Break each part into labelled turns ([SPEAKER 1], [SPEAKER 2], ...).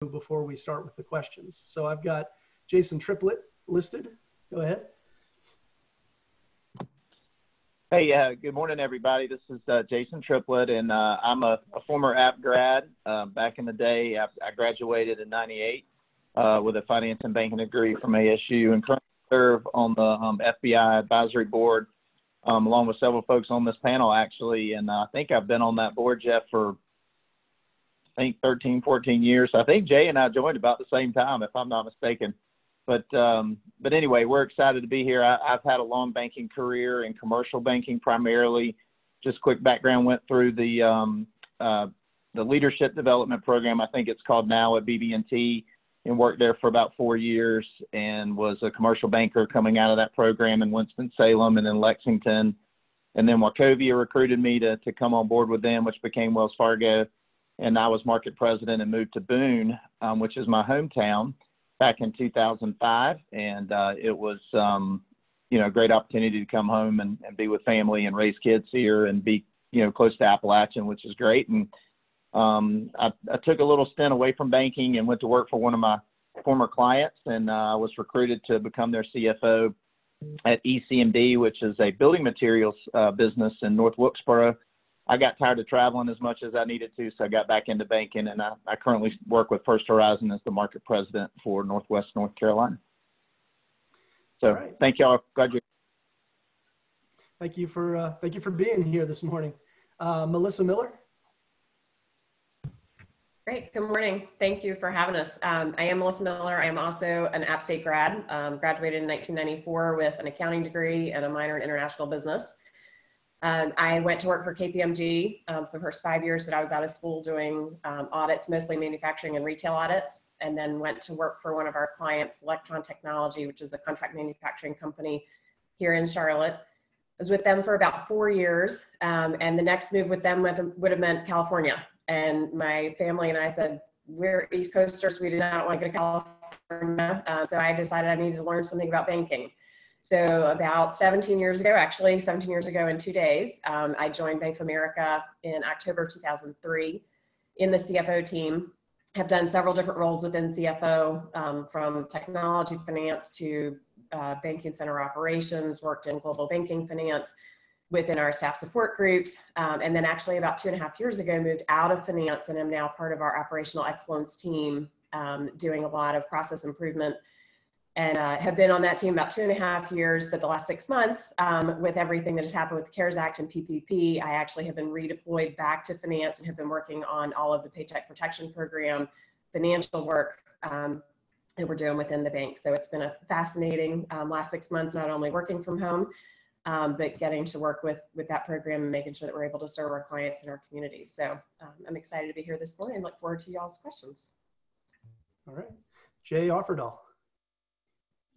[SPEAKER 1] before we start with the questions. So I've got Jason Triplett listed. Go ahead.
[SPEAKER 2] Hey, good morning, everybody. This is Jason Triplett, and I'm a former app grad. Back in the day, I graduated in '98 with a finance and banking degree from ASU, and currently serve on the FBI advisory board, along with several folks on this panel, actually. And I think I've been on that board, Jeff, for I think 13, 14 years. I think Jay and I joined about the same time, if I'm not mistaken. But anyway, we're excited to be here. I've had a long banking career in commercial banking primarily. Just quick background, went through the leadership development program, I think it's called now, at BB&T, and worked there for about 4 years, and was a commercial banker coming out of that program in Winston-Salem and in Lexington. And then Wachovia recruited me to come on board with them, which became Wells Fargo. And I was market president and moved to Boone, which is my hometown, back in 2005. And it was, a great opportunity to come home and be with family and raise kids here and be, close to Appalachian, which is great. And I took a little stint away from banking and went to work for one of my former clients, and I was recruited to become their CFO at ECMD, which is a building materials business in North Wilkesboro. I got tired of traveling as much as I needed to, so I got back into banking, and I currently work with First Horizon as the market president for Northwest North Carolina. So right. Thank y'all. Glad you.
[SPEAKER 1] Thank you for being here this morning. Melissa Miller.
[SPEAKER 3] Great. Good morning. Thank you for having us. I am Melissa Miller. I am also an App State grad. Graduated in 1994 with an accounting degree and a minor in international business. I went to work for KPMG for the first 5 years that I was out of school doing audits, mostly manufacturing and retail audits, and then went to work for one of our clients, Electron Technology, which is a contract manufacturing company here in Charlotte. I was with them for about 4 years, and the next move with them would have meant California. And my family and I said, we're East Coasters, we did not want to go to California, so I decided I needed to learn something about banking. So about 17 years ago in 2 days, I joined Bank of America in October 2003 in the CFO team. Have done several different roles within CFO, from technology finance to banking center operations, worked in global banking finance within our staff support groups. And then actually about 2.5 years ago, moved out of finance and am now part of our operational excellence team, doing a lot of process improvement. And have been on that team about 2.5 years, but the last 6 months, with everything that has happened with the CARES Act and PPP, I actually have been redeployed back to finance and have been working on all of the Paycheck Protection Program financial work that we're doing within the bank. So it's been a fascinating last 6 months, not only working from home, but getting to work with that program and making sure that we're able to serve our clients and our communities. So I'm excited to be here this morning and look forward to y'all's questions.
[SPEAKER 1] All right, Jay Offerdahl.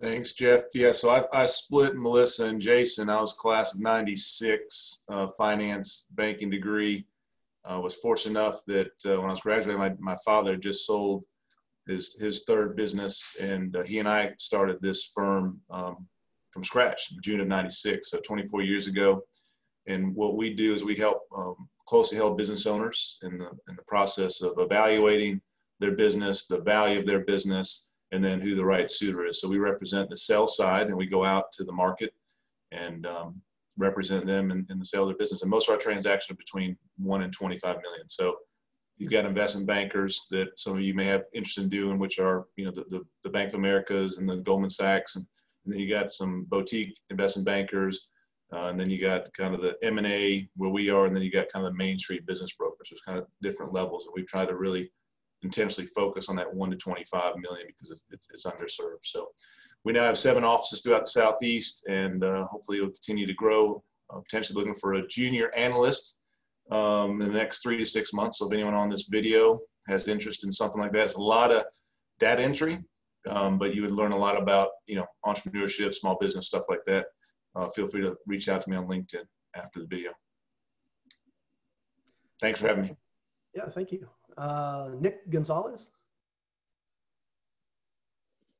[SPEAKER 4] Thanks, Jeff. Yeah, so I split Melissa and Jason. I was class of '96, finance, banking degree. Was fortunate enough that when I was graduating, my father just sold his third business, and he and I started this firm from scratch, June of '96, so 24 years ago. And what we do is we help closely held business owners in the process of evaluating their business, the value of their business, and then who the right suitor is. So we represent the sell side, and we go out to the market and represent them in the sale of their business. And most of our transactions are between 1 and 25 million. So you've got investment bankers that some of you may have interest in doing, which are, the Bank of Americas and the Goldman Sachs. And then you got some boutique investment bankers. And then you got kind of the M&A where we are. And then you got kind of the Main Street business brokers. There's kind of different levels. And we try to really intentionally focus on that 1 to 25 million because it's underserved. So we now have 7 offices throughout the Southeast, and hopefully it'll continue to grow. Potentially looking for a junior analyst in the next 3 to 6 months. So if anyone on this video has interest in something like that, it's a lot of data entry, but you would learn a lot about entrepreneurship, small business, stuff like that. Feel free to reach out to me on LinkedIn after the video. Thanks for having me.
[SPEAKER 1] Yeah, thank you. Nick Gonzalez.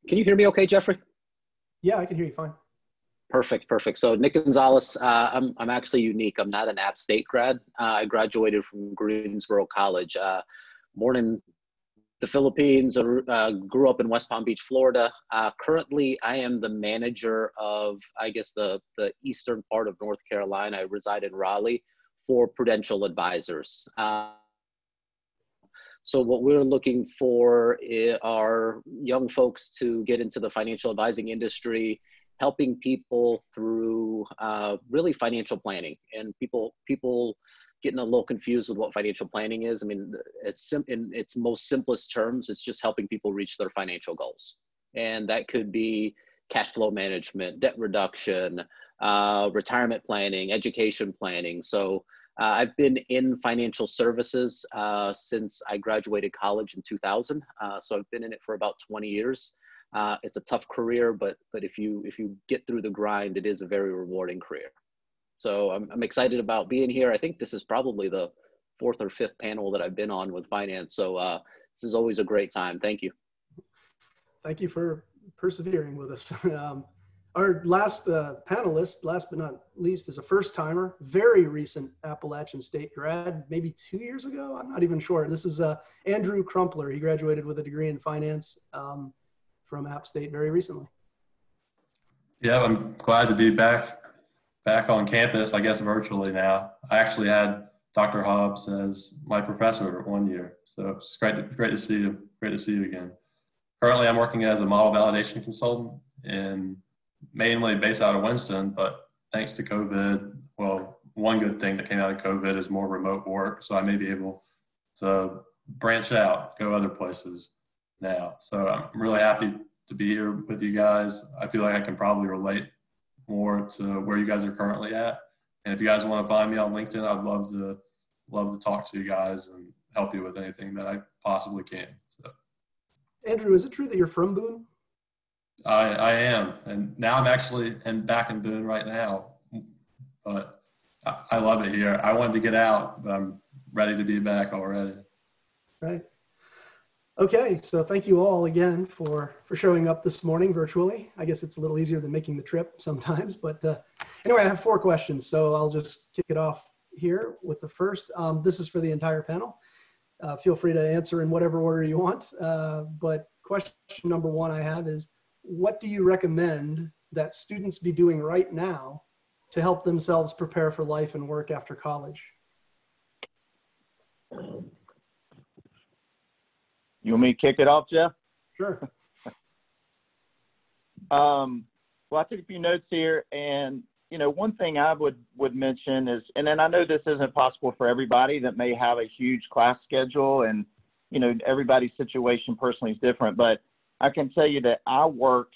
[SPEAKER 5] Can you hear me okay, Jeffrey?
[SPEAKER 1] Yeah, I can hear you fine.
[SPEAKER 5] Perfect. So Nick Gonzalez, I'm actually unique. I'm not an App State grad. I graduated from Greensboro College. Born in the Philippines, grew up in West Palm Beach, Florida. Currently, I am the manager of, I guess, the eastern part of North Carolina. I reside in Raleigh for Prudential Advisors. So what we're looking for are young folks to get into the financial advising industry, helping people through really financial planning. And people getting a little confused with what financial planning is. I mean, in its most simplest terms, it's just helping people reach their financial goals. And that could be cash flow management, debt reduction, retirement planning, education planning. So I've been in financial services since I graduated college in 2000. So I've been in it for about 20 years. It's a tough career, but if you get through the grind, it is a very rewarding career. So I'm excited about being here. I think this is probably the 4th or 5th panel that I've been on with finance. So this is always a great time. Thank you.
[SPEAKER 1] Thank you for persevering with us. Our last panelist, last but not least, is a first timer, very recent Appalachian State grad, maybe 2 years ago. I'm not even sure. This is Andrew Crumpler. He graduated with a degree in finance from App State very recently.
[SPEAKER 6] Yeah, I'm glad to be back on campus, I guess virtually now. I actually had Dr. Hobbs as my professor 1 year. So it's great to see you. Great to see you again. Currently, I'm working as a model validation consultant and mainly based out of Winston, but thanks to COVID, well, one good thing that came out of COVID is more remote work. So I may be able to branch out, go other places now. So I'm really happy to be here with you guys. I feel like I can probably relate more to where you guys are currently at. And if you guys want to find me on LinkedIn, I'd love to talk to you guys and help you with anything that I possibly can. So,
[SPEAKER 1] Andrew, is it true that you're from Boone?
[SPEAKER 6] I am, and now I'm actually back in Boone right now, but I love it here. I wanted to get out, but I'm ready to be back already.
[SPEAKER 1] Right. Okay, so thank you all again for showing up this morning virtually. I guess it's a little easier than making the trip sometimes, but anyway, I have 4 questions, so I'll just kick it off here with the first. This is for the entire panel. Feel free to answer in whatever order you want, but question number 1 I have is, what do you recommend that students be doing right now to help themselves prepare for life and work after college?
[SPEAKER 2] You want me to kick it off, Jeff?
[SPEAKER 1] Sure.
[SPEAKER 2] Well, I took a few notes here, and one thing I would mention is, and then I know this isn't possible for everybody that may have a huge class schedule, and everybody's situation personally is different, but I can tell you that I worked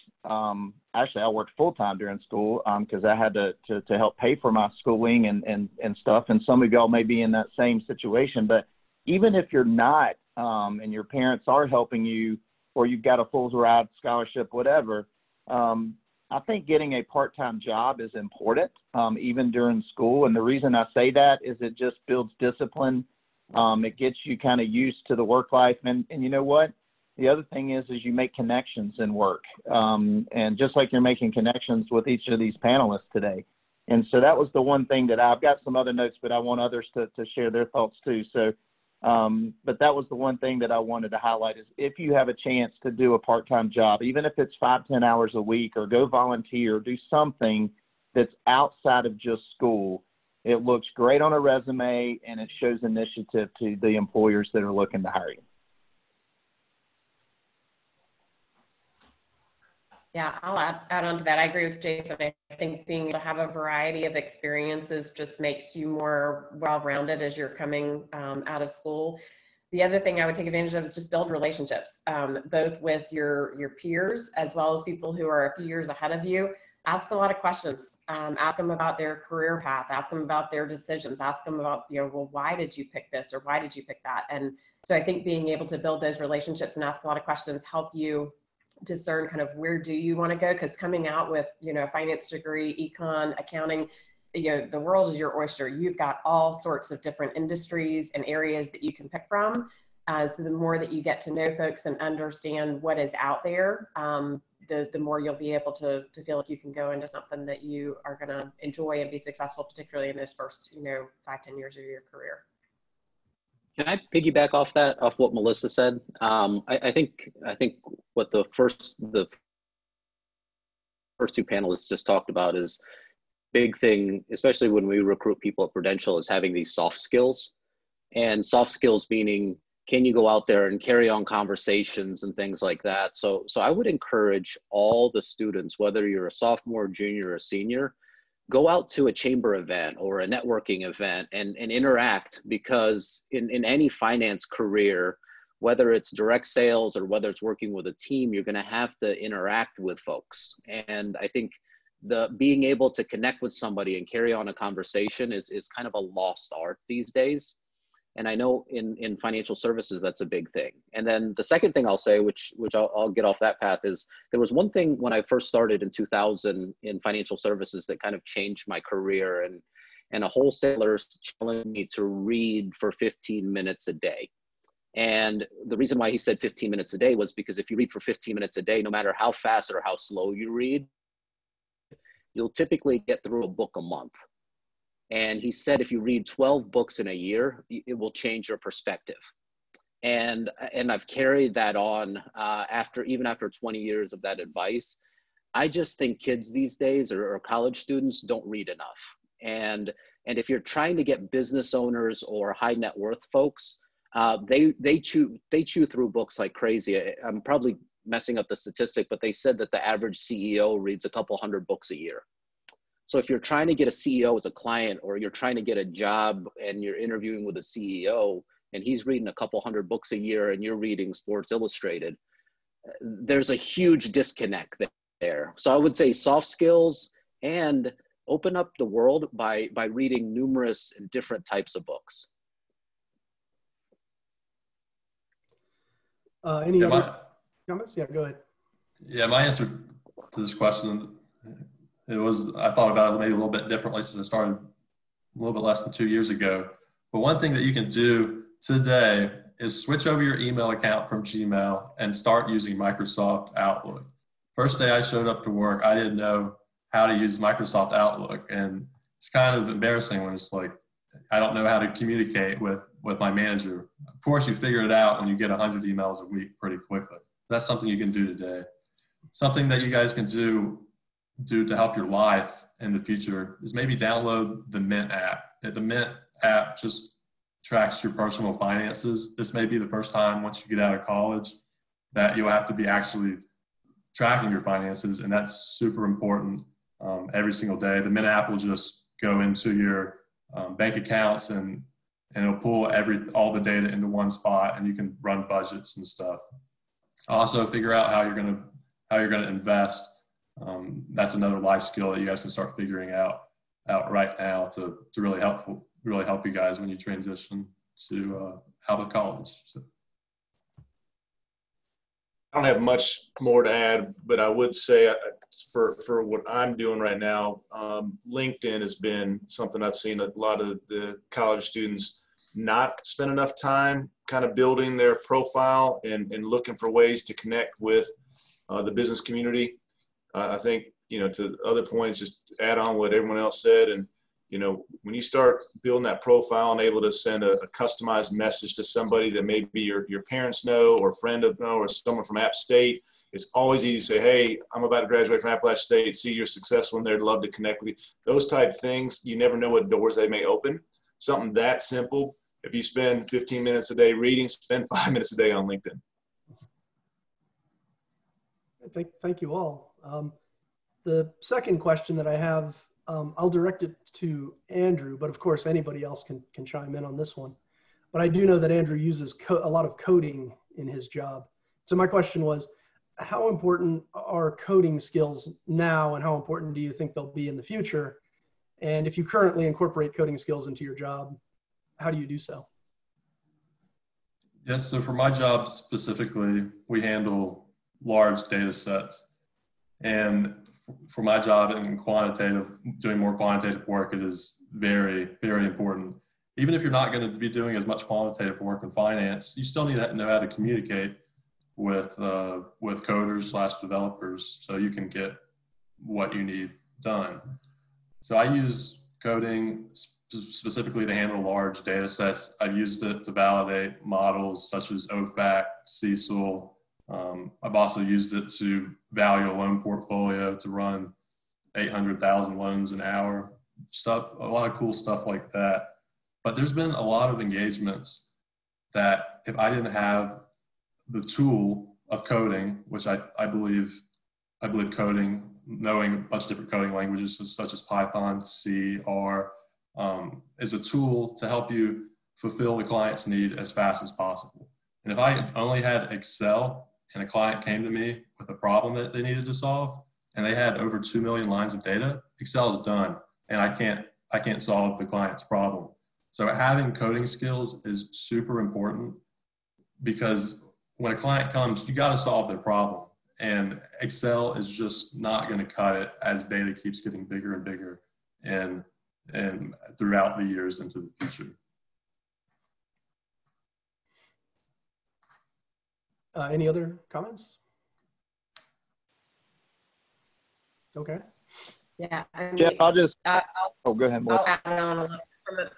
[SPEAKER 2] full-time during school because I had to help pay for my schooling and stuff. And some of y'all may be in that same situation. But even if you're not and your parents are helping you, or you've got a full ride scholarship, whatever, I think getting a part-time job is important even during school. And the reason I say that is it just builds discipline. It gets you kind of used to the work life. And you know what? The other thing is you make connections in work. And just like you're making connections with each of these panelists today. And so that was the one thing that I've got some other notes, but I want others to share their thoughts too. So, but that was the one thing that I wanted to highlight is if you have a chance to do a part-time job, even if it's 5-10 hours a week, or go volunteer, do something that's outside of just school, it looks great on a resume and it shows initiative to the employers that are looking to hire you.
[SPEAKER 3] Yeah, I'll add on to that. I agree with Jason. I think being able to have a variety of experiences just makes you more well-rounded as you're coming out of school. The other thing I would take advantage of is just build relationships, both with your peers as well as people who are a few years ahead of you. Ask a lot of questions. Ask them about their career path. Ask them about their decisions. Ask them about, well, why did you pick this or why did you pick that? And so I think being able to build those relationships and ask a lot of questions help you discern kind of where do you want to go, because coming out with a finance degree, econ, accounting, the world is your oyster. You've got all sorts of different industries and areas that you can pick from. So the more that you get to know folks and understand what is out there, the more you'll be able to feel like you can go into something that you are going to enjoy and be successful, particularly in those first 5-10 years of your career.
[SPEAKER 5] Can I piggyback off that, off what Melissa said? I think what the first two panelists just talked about is big thing, especially when we recruit people at Prudential, is having these soft skills. And soft skills meaning, can you go out there and carry on conversations and things like that? So I would encourage all the students, whether you're a sophomore, junior, or senior, go out to a chamber event or a networking event and interact, because in any finance career, whether it's direct sales or whether it's working with a team, you're going to have to interact with folks. And I think the being able to connect with somebody and carry on a conversation is kind of a lost art these days. And I know in financial services, that's a big thing. And then the second thing I'll say, which I'll get off that path, is there was one thing when I first started in 2000 in financial services that kind of changed my career. And a wholesaler challenged me to read for 15 minutes a day. And the reason why he said 15 minutes a day was because if you read for 15 minutes a day, no matter how fast or how slow you read, you'll typically get through a book a month. And he said, if you read 12 books in a year, it will change your perspective. And I've carried that on even after 20 years of that advice. I just think kids these days or college students don't read enough. And if you're trying to get business owners or high net worth folks, they chew through books like crazy. I'm probably messing up the statistic, but they said that the average CEO reads a couple hundred books a year. So if you're trying to get a CEO as a client, or you're trying to get a job and you're interviewing with a CEO and he's reading a couple hundred books a year and you're reading Sports Illustrated, there's a huge disconnect there. So I would say soft skills and open up the world by reading numerous different types of books.
[SPEAKER 1] Any other comments? Yeah, go ahead.
[SPEAKER 6] Yeah, my answer to this question, I thought about it maybe a little bit differently since I started a little bit less than 2 years ago. But one thing that you can do today is switch over your email account from Gmail and start using Microsoft Outlook. First day I showed up to work, I didn't know how to use Microsoft Outlook. And it's kind of embarrassing when it's like, I don't know how to communicate with my manager. Of course, you figure it out when you get 100 emails a week pretty quickly. That's something you can do today. Something that you guys can do to help your life in the future is maybe download the Mint app. The Mint app just tracks your personal finances. This may be the first time once you get out of college that you'll have to be actually tracking your finances, and that's super important every single day. The Mint app will just go into your bank accounts and it'll pull all the data into one spot, and you can run budgets and stuff. Also, figure out how you're going to invest. That's another life skill that you guys can start figuring out right now to really help you guys when you transition to out of college. So.
[SPEAKER 4] I don't have much more to add, but I would say for what I'm doing right now, LinkedIn has been something I've seen a lot of the college students not spend enough time kind of building their profile and looking for ways to connect with the business community. I think, to other points, just add on what everyone else said. And, when you start building that profile and able to send a customized message to somebody that maybe your parents know or a friend of know or someone from App State, it's always easy to say, hey, I'm about to graduate from Appalachian State. See, you're successful in there. I'd love to connect with you. Those type of things, you never know what doors they may open. Something that simple. If you spend 15 minutes a day reading, spend 5 minutes a day on LinkedIn.
[SPEAKER 1] Thank you all. The second question that I have, I'll direct it to Andrew, but of course anybody else can chime in on this one. But I do know that Andrew uses a lot of coding in his job. So my question was, how important are coding skills now, and how important do you think they'll be in the future? And if you currently incorporate coding skills into your job, how do you do so?
[SPEAKER 6] Yes, so for my job specifically, we handle large data sets. And for my job in doing more quantitative work, it is very, very important. Even if you're not going to be doing as much quantitative work in finance, you still need to know how to communicate with coders / developers so you can get what you need done. So I use coding specifically to handle large data sets. I've used it to validate models such as OFAC, CECL. I've also used it to value a loan portfolio to run 800,000 loans an hour, a lot of cool stuff like that. But there's been a lot of engagements that if I didn't have the tool of coding, which I believe coding, knowing a bunch of different coding languages such as Python, C, R, is a tool to help you fulfill the client's need as fast as possible. And if I only had Excel and a client came to me with a problem that they needed to solve, and they had over 2 million lines of data, Excel is done, and I can't solve the client's problem. So having coding skills is super important, because when a client comes, you got to solve their problem. And Excel is just not going to cut it as data keeps getting bigger and bigger and throughout the years into the future.
[SPEAKER 1] Any other comments? Okay.
[SPEAKER 3] Yeah. I mean,
[SPEAKER 2] Jeff, I'll just, oh, go ahead, Melissa.
[SPEAKER 3] I'll add on a little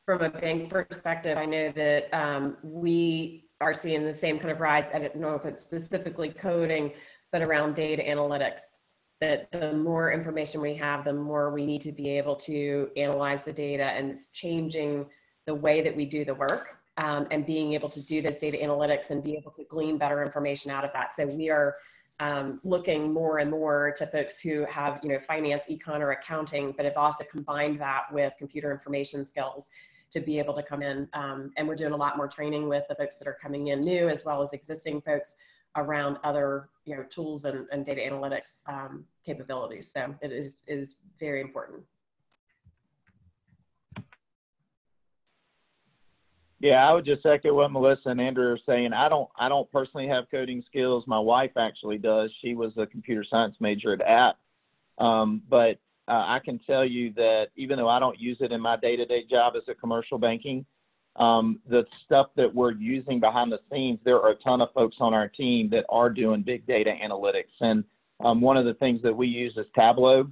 [SPEAKER 3] from a bank perspective. I know that we are seeing the same kind of rise. I don't know if it's specifically coding, but around data analytics, that the more information we have, the more we need to be able to analyze the data, and it's changing the way that we do the work, and being able to do those data analytics and be able to glean better information out of that. So we are looking more and more to folks who have, finance, econ, or accounting, but have also combined that with computer information skills to be able to come in. And we're doing a lot more training with the folks that are coming in new, as well as existing folks, around other tools and data analytics capabilities. So it is very important.
[SPEAKER 2] Yeah, I would just echo what Melissa and Andrew are saying. I don't personally have coding skills. My wife actually does. She was a computer science major at App. But I can tell you that even though I don't use it in my day-to-day job as a commercial banking, the stuff that we're using behind the scenes, there are a ton of folks on our team that are doing big data analytics. And one of the things that we use is Tableau,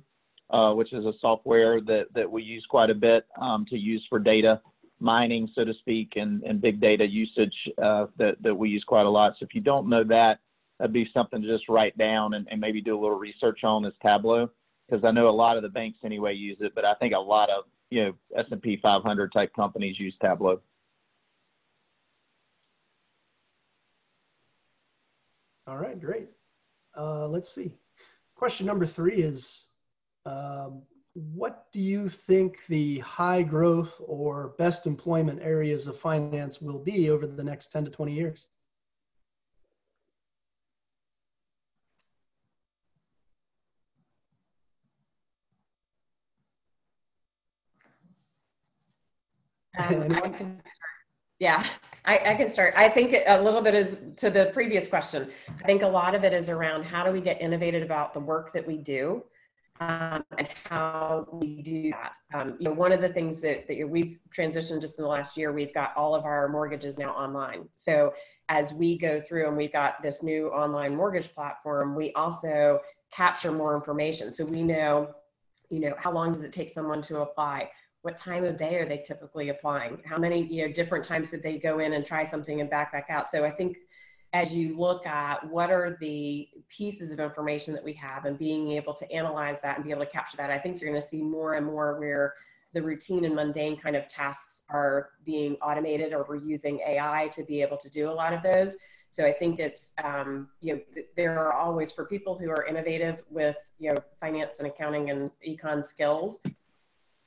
[SPEAKER 2] which is a software that we use quite a bit to use for data mining, so to speak, and big data usage that we use quite a lot. So if you don't know that, that'd be something to just write down and maybe do a little research on, is Tableau, because I know a lot of the banks anyway use it, but I think a lot of S&P 500 type companies use Tableau.
[SPEAKER 1] All right, great. Let's see. Question number 3 is, what do you think the high growth or best employment areas of finance will be over the next 10 to 20 years?
[SPEAKER 3] Yeah, I can start. I think a little bit is to the previous question. I think a lot of it is around how do we get innovative about the work that we do, and how we do that. One of the things that we've transitioned just in the last year, we've got all of our mortgages now online. So as we go through and we've got this new online mortgage platform, we also capture more information. So we know, how long does it take someone to apply? What time of day are they typically applying? How many, different times did they go in and try something and back out? So I think as you look at what are the pieces of information that we have and being able to analyze that and be able to capture that, I think you're going to see more and more where the routine and mundane kind of tasks are being automated, or we're using AI to be able to do a lot of those. So I think it's, there are always, for people who are innovative with, finance and accounting and econ skills,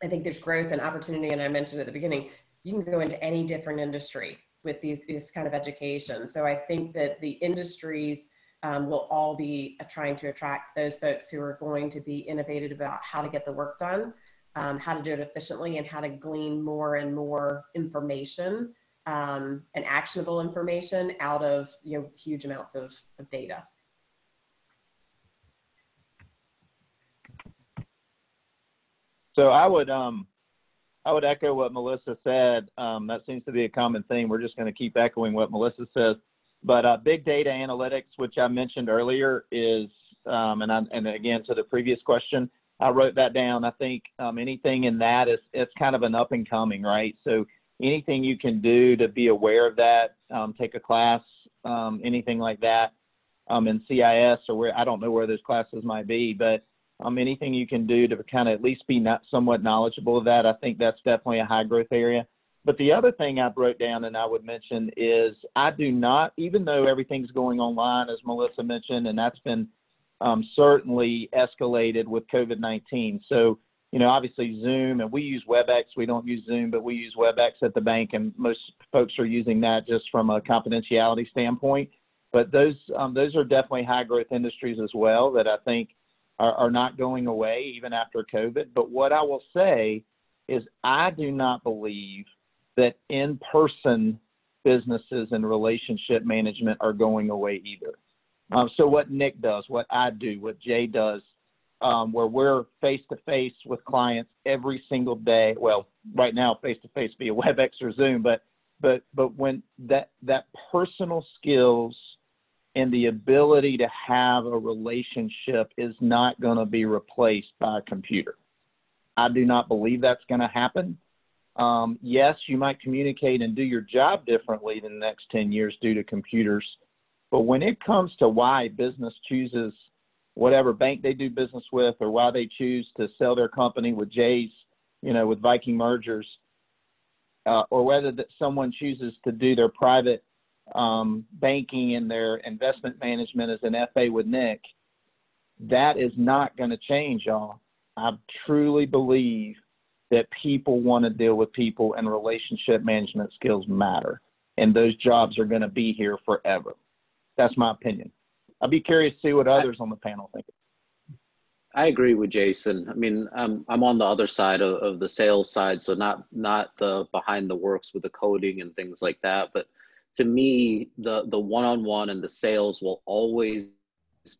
[SPEAKER 3] I think there's growth and opportunity. And I mentioned at the beginning, you can go into any different industry with this kind of education. So I think that the industries will all be trying to attract those folks who are going to be innovative about how to get the work done, how to do it efficiently, and how to glean more and more information and actionable information out of huge amounts of data.
[SPEAKER 2] So I would echo what Melissa said. That seems to be a common theme. We're just going to keep echoing what Melissa says. But big data analytics, which I mentioned earlier, is and again to the previous question, I wrote that down. I think anything in that it's kind of an up and coming, right? So anything you can do to be aware of that, take a class, anything like that, in CIS or where, I don't know where those classes might be, but anything you can do to kind of at least be somewhat knowledgeable of that, I think that's definitely a high growth area. But the other thing I wrote down and I would mention is I do not, even though everything's going online, as Melissa mentioned, and that's been certainly escalated with COVID-19. So, you know, obviously Zoom, and we use WebEx. We don't use Zoom, but we use WebEx at the bank, and most folks are using that just from a confidentiality standpoint. But those are definitely high growth industries as well that I think are not going away even after COVID. But what I will say is I do not believe that in-person businesses and relationship management are going away either. So what Nick does, what I do, what Jay does, where we're face-to-face with clients every single day. Well, right now, face-to-face via WebEx or Zoom, but when that personal skills and the ability to have a relationship is not going to be replaced by a computer. I do not believe that's going to happen. Yes, you might communicate and do your job differently in the next 10 years due to computers. But when it comes to why business chooses whatever bank they do business with, or why they choose to sell their company with Jay's, you know, with Viking Mergers, or whether that someone chooses to do their private banking and their investment management as an FA with Nick, that is not going to change, y'all. I truly believe that people want to deal with people, and relationship management skills matter. And those jobs are going to be here forever. That's my opinion. I'd be curious to see what others on the panel think.
[SPEAKER 5] I agree with Jason. I mean, I'm on the other side of the sales side, so not the behind the works with the coding and things like that. But to me, the one-on-one and the sales will always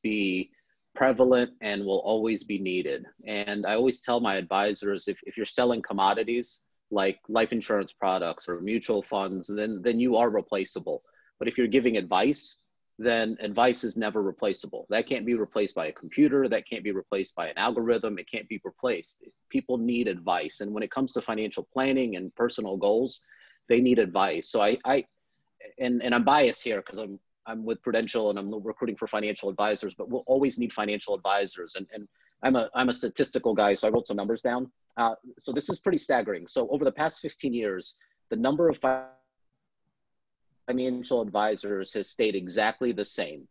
[SPEAKER 5] be prevalent and will always be needed. And I always tell my advisors, if you're selling commodities like life insurance products or mutual funds, then you are replaceable. But if you're giving advice, then advice is never replaceable. That can't be replaced by a computer. That can't be replaced by an algorithm. It can't be replaced. People need advice. And when it comes to financial planning and personal goals, they need advice. So and I'm biased here because I'm with Prudential and I'm recruiting for financial advisors, but we'll always need financial advisors. And I'm a statistical guy, so I wrote some numbers down. So this is pretty staggering. So over the past 15 years, the number of financial advisors has stayed exactly the same.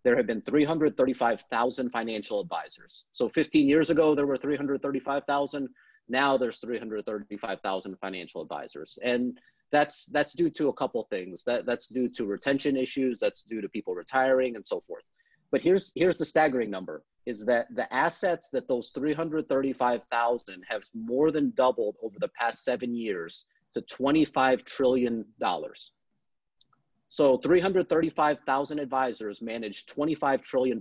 [SPEAKER 5] There have been 335,000 financial advisors. So 15 years ago, there were 335,000. Now there's 335,000 financial advisors. And that's due to a couple things. That's due to retention issues. That's due to people retiring and so forth. But here's the staggering number, is that the assets that those 335,000 have more than doubled over the past 7 years to $25 trillion. So 335,000 advisors manage $25 trillion.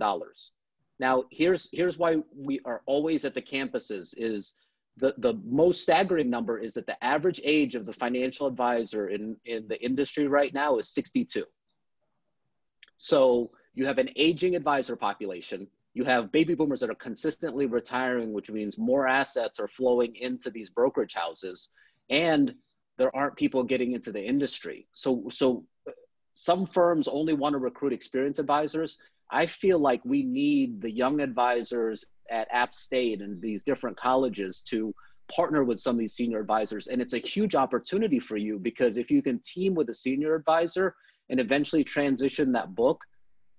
[SPEAKER 5] Now, here's why we are always at the campuses is the most staggering number is that the average age of the financial advisor in the industry right now is 62. So you have an aging advisor population. You have baby boomers that are consistently retiring, which means more assets are flowing into these brokerage houses, and there aren't people getting into the industry. So some firms only want to recruit experienced advisors. I feel like we need the young advisors at App State and these different colleges to partner with some of these senior advisors. And it's a huge opportunity for you, because if you can team with a senior advisor and eventually transition that book,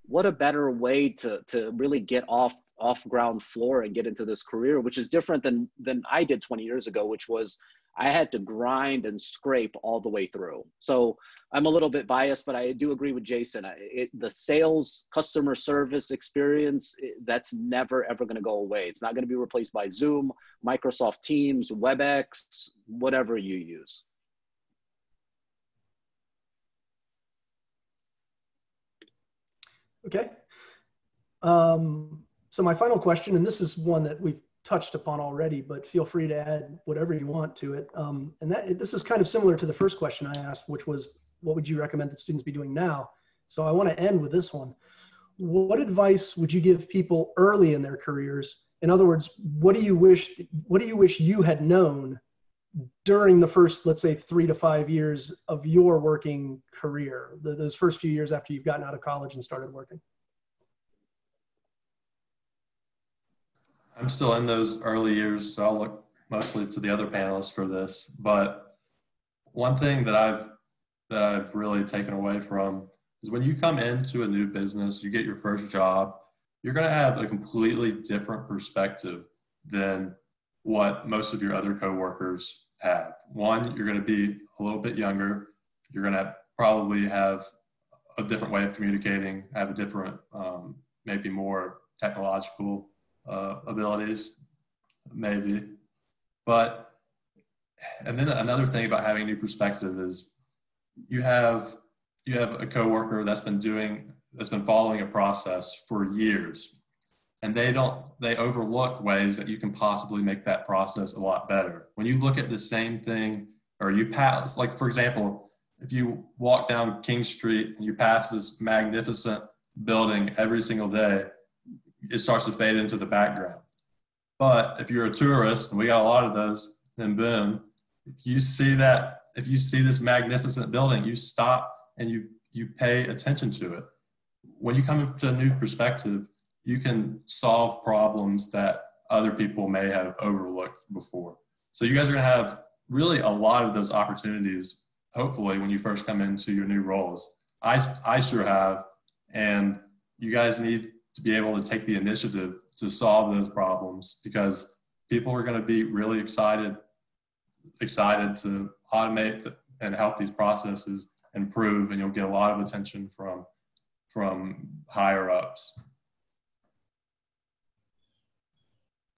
[SPEAKER 5] what a better way to really get off ground floor and get into this career, which is different than I did 20 years ago, which was I had to grind and scrape all the way through. So I'm a little bit biased, but I do agree with Jason. The sales, customer service experience, that's never, ever going to go away. It's not going to be replaced by Zoom, Microsoft Teams, WebEx, whatever you use.
[SPEAKER 1] Okay. So my final question, and this is one that we've touched upon already, but feel free to add whatever you want to it. This is kind of similar to the first question I asked, which was, what would you recommend that students be doing now? So I want to end with this one. What advice would you give people early in their careers, In other words, what do you wish you had known during the first, let's say, 3 to 5 years of your working career, those first few years after you've gotten out of college and started working?
[SPEAKER 6] I'm still in those early years, so I'll look mostly to the other panelists for this. But one thing that I've really taken away from is when you come into a new business, you get your first job, you're going to have a completely different perspective than what most of your other coworkers have. One, you're going to be a little bit younger. You're going to probably have a different way of communicating, have a different, maybe more technological abilities, maybe. And then another thing about having a new perspective is you have a coworker that's been following a process for years, and they overlook ways that you can possibly make that process a lot better. When you look at the same thing, or you pass, like for example, if you walk down King Street and you pass this magnificent building every single day, it starts to fade into the background. But if you're a tourist, and we got a lot of those, then boom, if you see this magnificent building, you stop and you pay attention to it. When you come into a new perspective, you can solve problems that other people may have overlooked before. So you guys are going to have really a lot of those opportunities, hopefully, when you first come into your new roles. I sure have, and you guys need to be able to take the initiative to solve those problems, because people are going to be really excited to automate and help these processes improve, and you'll get a lot of attention from higher ups.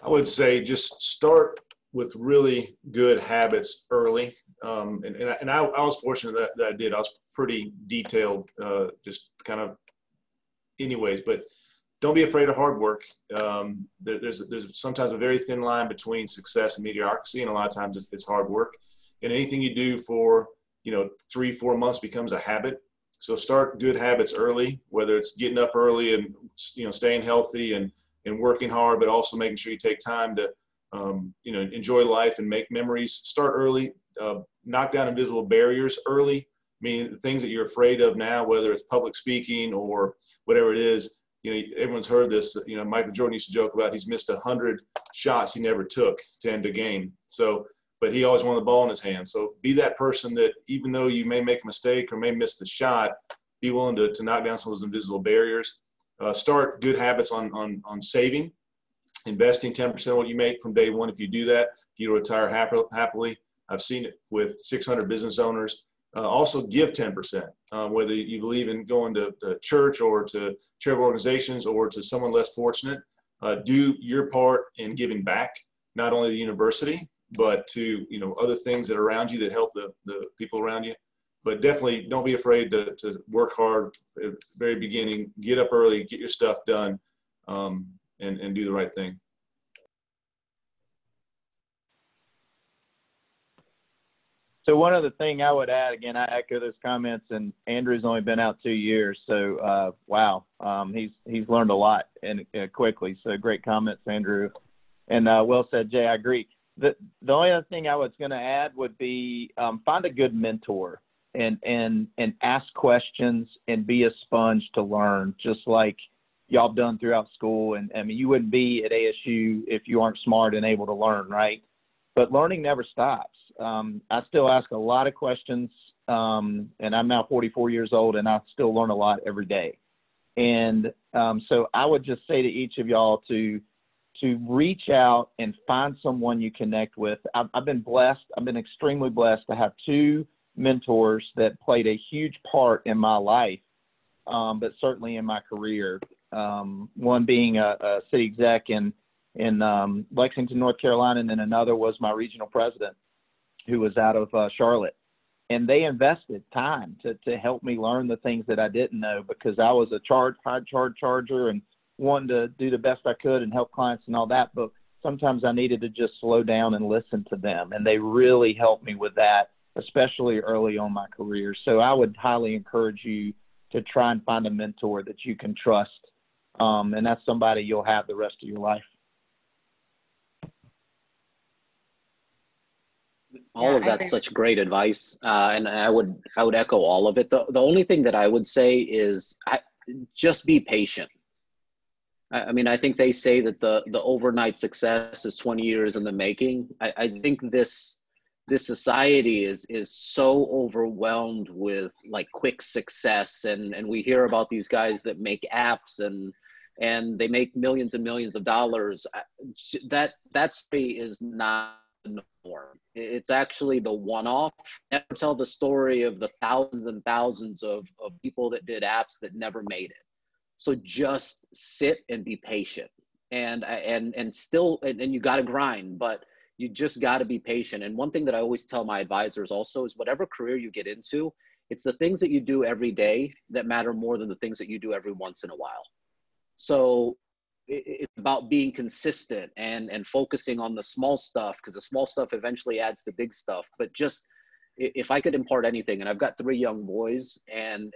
[SPEAKER 4] I would say just start with really good habits early. And I was fortunate that I did. I was pretty detailed, just kind of anyways, but don't be afraid of hard work. There's sometimes a very thin line between success and mediocrity, and a lot of times it's hard work. And anything you do for 3-4 months becomes a habit. So start good habits early, whether it's getting up early and staying healthy and working hard, but also making sure you take time to enjoy life and make memories. Start early. Knock down invisible barriers early. I mean, the things that you're afraid of now, whether it's public speaking or whatever it is. Everyone's heard this. Michael Jordan used to joke about he's missed 100 shots he never took to end a game. So, but he always wanted the ball in his hand. So be that person that, even though you may make a mistake or may miss the shot, be willing to knock down some of those invisible barriers. Start good habits on saving, investing 10% of what you make from day one. If you do that, you'll retire happily. I've seen it with 600 business owners. Also give 10%, whether you believe in going to church or to charitable organizations or to someone less fortunate. Do your part in giving back, not only the university, but to other things that are around you that help the people around you. But definitely don't be afraid to work hard at the very beginning. Get up early, get your stuff done, and do the right thing.
[SPEAKER 2] So one other thing I would add, again, I echo those comments, and Andrew's only been out 2 years. So, wow, he's learned a lot and quickly. So great comments, Andrew. And well said, Jay, I agree. The only other thing I was going to add would be find a good mentor and ask questions and be a sponge to learn, just like y'all have done throughout school. And I mean, you wouldn't be at ASU if you aren't smart and able to learn, right? But learning never stops. I still ask a lot of questions, and I'm now 44 years old, and I still learn a lot every day. And so I would just say to each of y'all to reach out and find someone you connect with. I've been blessed. I've been extremely blessed to have 2 mentors that played a huge part in my life, but certainly in my career. One being a city exec in Lexington, North Carolina, and then another was my regional president, who was out of Charlotte. And they invested time to help me learn the things that I didn't know, because I was a high charger and wanted to do the best I could and help clients and all that. But sometimes I needed to just slow down and listen to them. And they really helped me with that, especially early on in my career. So I would highly encourage you to try and find a mentor that you can trust. And that's somebody you'll have the rest of your life.
[SPEAKER 5] All of that's such great advice, and I would echo all of it. The only thing that I would say is just be patient. I mean, I think they say that the overnight success is 20 years in the making. I think this society is so overwhelmed with like quick success, and we hear about these guys that make apps and they make millions and millions of dollars. That story is not the norm. It's actually the one-off. Never tell the story of the thousands and thousands of people that did apps that never made it. So just sit and be patient, and you got to grind, but you just got to be patient. And one thing that I always tell my advisors also is whatever career you get into, it's the things that you do every day that matter more than the things that you do every once in a while. So it's about being consistent and focusing on the small stuff, because the small stuff eventually adds the big stuff. But just, if I could impart anything, and I've got 3 young boys, and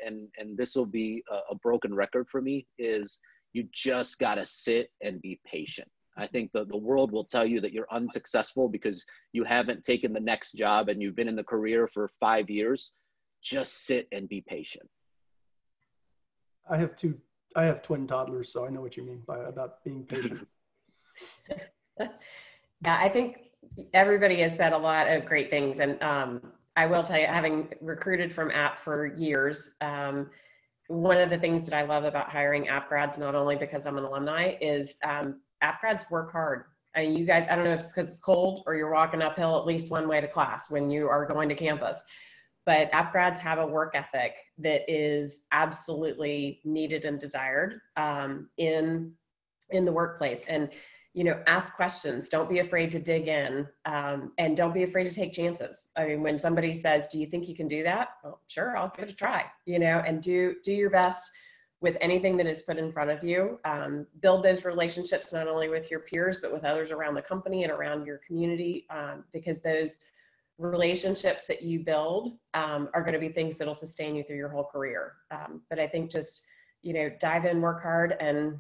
[SPEAKER 5] this will be a broken record for me, is you just got to sit and be patient. I think the world will tell you that you're unsuccessful because you haven't taken the next job and you've been in the career for 5 years. Just sit and be patient.
[SPEAKER 1] I have twin toddlers, so I know what you mean about being patient.
[SPEAKER 3] Yeah, I think everybody has said a lot of great things, and I will tell you, having recruited from app for years, one of the things that I love about hiring app grads, not only because I'm an alumni, is app grads work hard. I mean, you guys, I don't know if it's because it's cold or you're walking uphill at least one way to class when you are going to campus, but app grads have a work ethic that is absolutely needed and desired in the workplace. And ask questions. Don't be afraid to dig in, and don't be afraid to take chances. I mean, when somebody says, "Do you think you can do that?" Well, sure, I'll give it a try. And do your best with anything that is put in front of you. Build those relationships not only with your peers, but with others around the company and around your community, because those relationships that you build are going to be things that'll sustain you through your whole career. But I think just dive in, work hard, and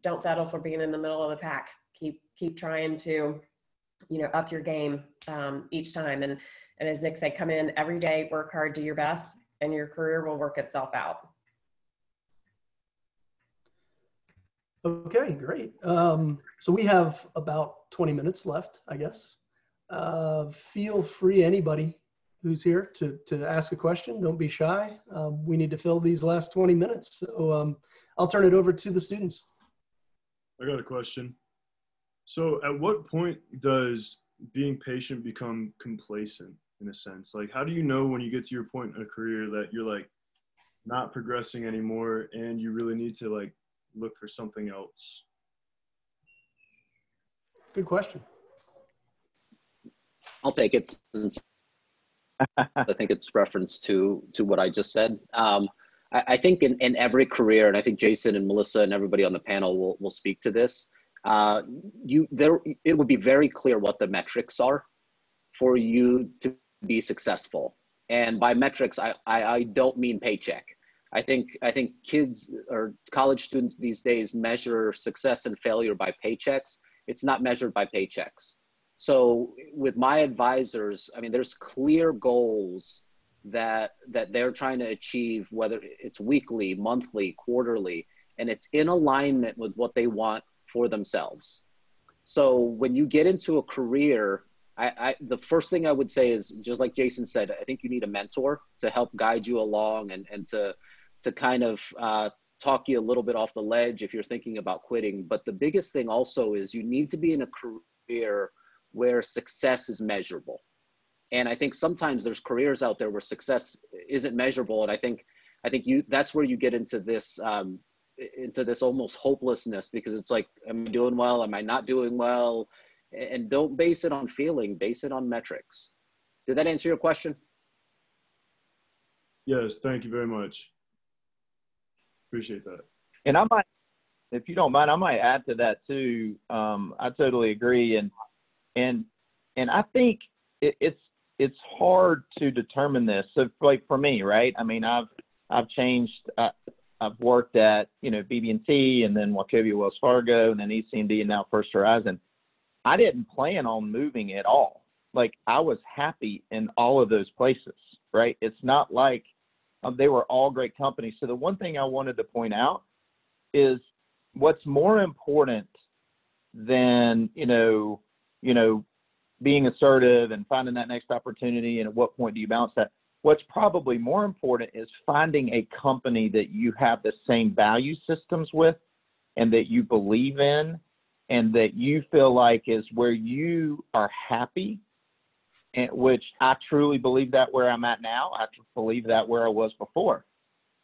[SPEAKER 3] don't settle for being in the middle of the pack. Keep trying to, up your game each time. And as Nick said, come in every day, work hard, do your best, and your career will work itself out.
[SPEAKER 1] Okay, great. So we have about 20 minutes left, I guess. Feel free, anybody who's here, to ask a question. Don't be shy. We need to fill these last 20 minutes. So I'll turn it over to the students.
[SPEAKER 7] I got a question. So at what point does being patient become complacent, in a sense? Like, how do you know when you get to your point in a career that you're like not progressing anymore and you really need to like look for something else?
[SPEAKER 1] Good question.
[SPEAKER 5] I'll take it, since I think it's reference to what I just said. I think in every career, and I think Jason and Melissa and everybody on the panel will speak to this, it would be very clear what the metrics are for you to be successful. And by metrics, I don't mean paycheck. I think kids or college students these days measure success and failure by paychecks. It's not measured by paychecks. So with my advisors, I mean, there's clear goals that they're trying to achieve, whether it's weekly, monthly, quarterly, and it's in alignment with what they want for themselves. So when you get into a career, the first thing I would say is, just like Jason said, I think you need a mentor to help guide you along and to kind of talk you a little bit off the ledge if you're thinking about quitting. But the biggest thing also is you need to be in a career where success is measurable. And I think sometimes there's careers out there where success isn't measurable. And I think that's where you get into this almost hopelessness, because it's like, am I doing well? Am I not doing well? And don't base it on feeling, base it on metrics. Did that answer your question?
[SPEAKER 7] Yes, thank you very much. Appreciate that.
[SPEAKER 2] And I might, if you don't mind, I might add to that too. I totally agree. And I think it's hard to determine this. So like for me, right? I mean, I've changed. I've worked at BB&T, and then Wachovia Wells Fargo, and then EC&D, and now First Horizon. I didn't plan on moving at all. like I was happy in all of those places, right? It's not like they were all great companies. So the one thing I wanted to point out is what's more important than, being assertive and finding that next opportunity, and at what point do you balance that? What's probably more important is finding a company that you have the same value systems with and that you believe in and that you feel like is where you are happy, and which I truly believe that where I'm at now. I believe that where I was before.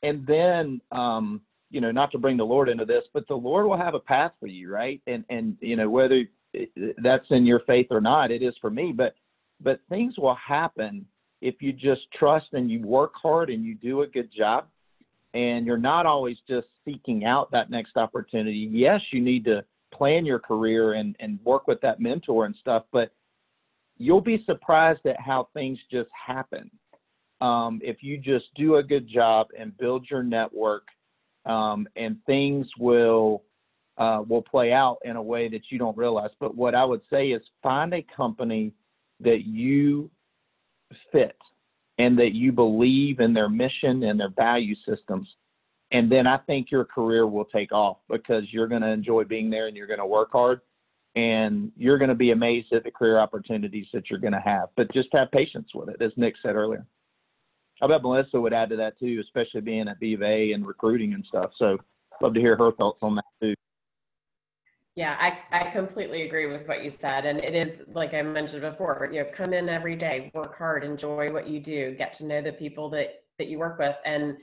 [SPEAKER 2] And then, not to bring the Lord into this, but the Lord will have a path for you, right? And whether that's in your faith or not, it is for me, but things will happen if you just trust and you work hard and you do a good job, and you're not always just seeking out that next opportunity. Yes, you need to plan your career and work with that mentor and stuff, but you'll be surprised at how things just happen. If you just do a good job and build your network, and things will play out in a way that you don't realize. But what I would say is find a company that you fit and that you believe in their mission and their value systems. And then I think your career will take off because you're going to enjoy being there and you're going to work hard and you're going to be amazed at the career opportunities that you're going to have. But just have patience with it, as Nick said earlier. I bet Melissa would add to that too, especially being at B of A and recruiting and stuff. So love to hear her thoughts on that too.
[SPEAKER 3] Yeah, I completely agree with what you said. And it is, like I mentioned before, come in every day, work hard, enjoy what you do, get to know the people that you work with, and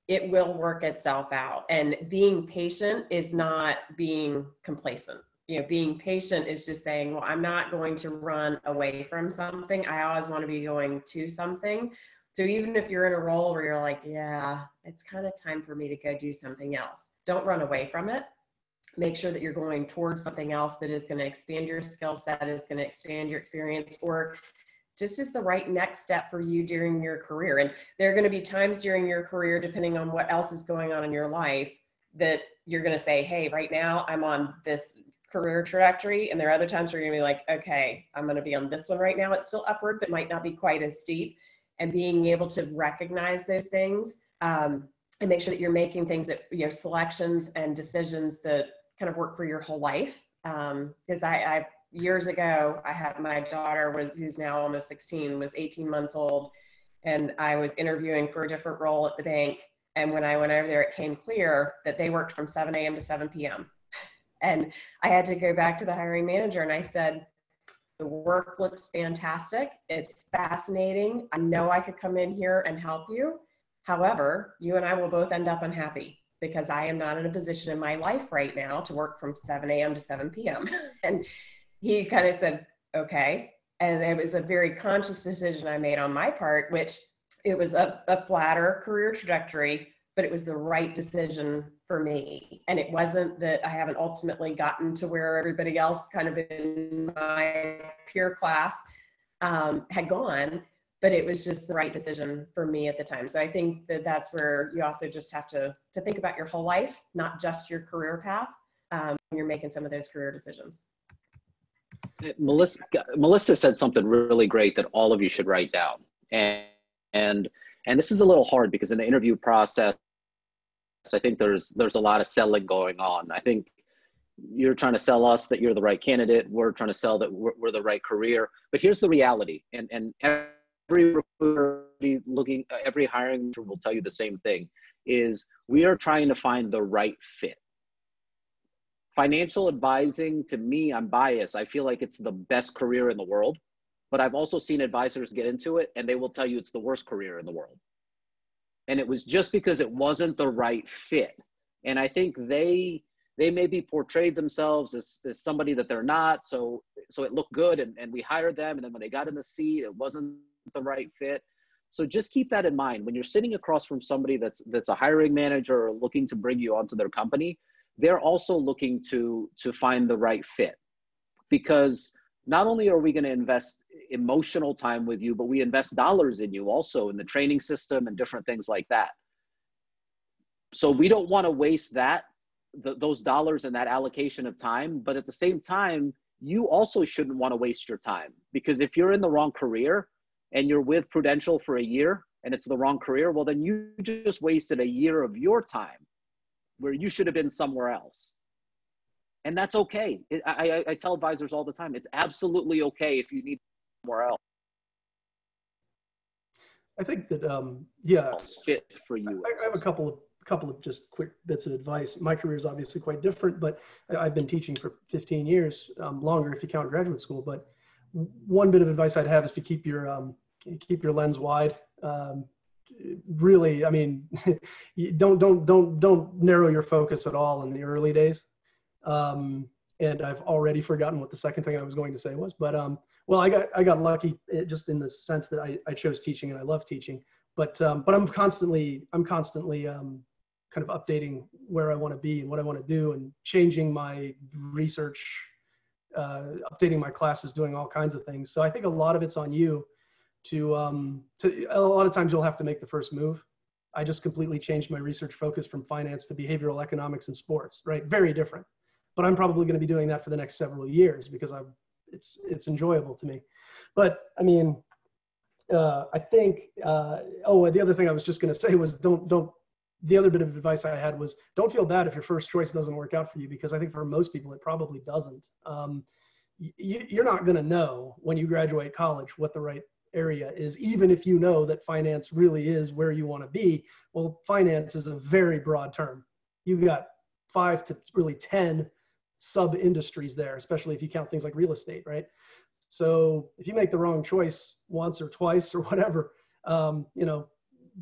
[SPEAKER 3] it will work itself out. And being patient is not being complacent. Being patient is just saying, well, I'm not going to run away from something. I always want to be going to something. So even if you're in a role where you're like, yeah, it's kind of time for me to go do something else, don't run away from it. Make sure that you're going towards something else that is going to expand your skill set, is going to expand your experience, or just is the right next step for you during your career. And there are going to be times during your career, depending on what else is going on in your life, that you're going to say, hey, right now I'm on this career trajectory. And there are other times where you're going to be like, okay, I'm going to be on this one right now. It's still upward, but might not be quite as steep. And being able to recognize those things and make sure that you're making things that, selections and decisions that kind of work for your whole life. Because I years ago, I had my daughter who's now almost 16, was 18 months old. And I was interviewing for a different role at the bank. And when I went over there, it came clear that they worked from 7 a.m. to 7 p.m. And I had to go back to the hiring manager and I said, the work looks fantastic. It's fascinating. I know I could come in here and help you. However, you and I will both end up unhappy because I am not in a position in my life right now to work from 7 a.m. to 7 p.m. And he kind of said, okay. And it was a very conscious decision I made on my part, which it was a flatter career trajectory, but it was the right decision for me. And it wasn't that I haven't ultimately gotten to where everybody else kind of in my peer class had gone, but it was just the right decision for me at the time. So I think that that's where you also just have to think about your whole life, not just your career path when you're making some of those career decisions.
[SPEAKER 5] Melissa said something really great that all of you should write down. And this is a little hard because in the interview process, I think there's a lot of selling going on. I think you're trying to sell us that you're the right candidate. We're trying to sell that we're the right career. But here's the reality. And every recruiter every hiring manager will tell you the same thing, is we are trying to find the right fit. Financial advising, to me, I'm biased. I feel like it's the best career in the world, but I've also seen advisors get into it and they will tell you it's the worst career in the world. And it was just because it wasn't the right fit. And I think they maybe portrayed themselves as somebody that they're not. So it looked good and we hired them. And then when they got in the seat, it wasn't the right fit. So just keep that in mind. When you're sitting across from somebody that's a hiring manager or looking to bring you onto their company, they're also looking to find the right fit. Because not only are we going to invest emotional time with you, but we invest dollars in you also in the training system and different things like that. So we don't want to waste those dollars and that allocation of time. But at the same time, you also shouldn't want to waste your time, because if you're in the wrong career and you're with Prudential for a year and it's the wrong career, well, then you just wasted a year of your time where you should have been somewhere else. And that's okay. I tell advisors all the time, it's absolutely okay if you need somewhere else.
[SPEAKER 1] I think that, yeah,
[SPEAKER 5] Fit for you.
[SPEAKER 1] I have a couple of just quick bits of advice. My career is obviously quite different, but I've been teaching for 15 years, longer if you count graduate school. But one bit of advice I'd have is to keep your lens wide. Really, I mean, don't narrow your focus at all in the early days. And I've already forgotten what the second thing I was going to say was, but well, I got lucky just in the sense that I chose teaching and I love teaching, but I'm constantly kind of updating where I want to be and what I want to do, and changing my research, updating my classes, doing all kinds of things. So I think a lot of it's on you to a lot of times you'll have to make the first move. I just completely changed my research focus from finance to behavioral economics and sports, right? Very different, but I'm probably going to be doing that for the next several years because it's enjoyable to me. But I mean, I think, the other thing I was just going to say was the other bit of advice I had was don't feel bad if your first choice doesn't work out for you, because I think for most people, it probably doesn't. You're not going to know when you graduate college what the right area is, even if you know that finance really is where you want to be. Well, finance is a very broad term. You've got 5 to really 10 sub industries there, especially if you count things like real estate, right? So if you make the wrong choice once or twice or whatever,